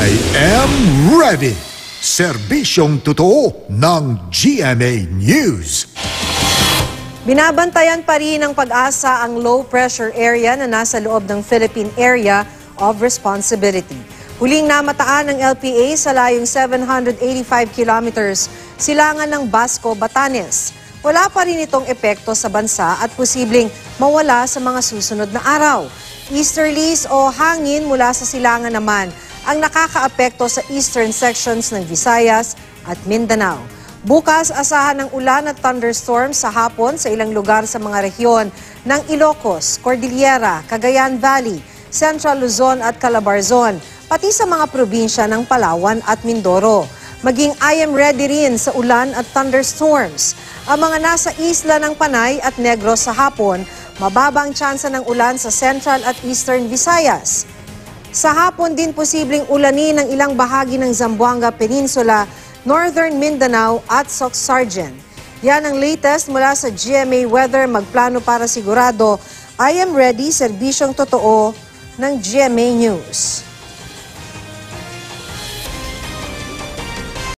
I am ready! Serbisyong totoo ng GMA News. Binabantayan pa rin ng Pag-asa ang low-pressure area na nasa loob ng Philippine Area of Responsibility. Huling namataan ng LPA sa layong 785 kilometers silangan ng Basco, Batanes. Wala pa rin itong epekto sa bansa at posibleng mawala sa mga susunod na araw. Easterlies o hangin mula sa silangan naman ang nakakaapekto sa eastern sections ng Visayas at Mindanao. Bukas, asahan ng ulan at thunderstorms sa hapon sa ilang lugar sa mga rehiyon ng Ilocos, Cordillera, Cagayan Valley, Central Luzon at Calabarzon, pati sa mga probinsya ng Palawan at Mindoro. Maging I am ready rin sa ulan at thunderstorms. Ang mga nasa isla ng Panay at Negros sa hapon, mababang tsansa ng ulan sa Central at Eastern Visayas. Sa hapon din posibleng ulanin ng ilang bahagi ng Zamboanga Peninsula, Northern Mindanao at Sorsogon. Yan ang latest mula sa GMA Weather. Magplano para sigurado. I am ready, serbisyong totoo ng GMA News.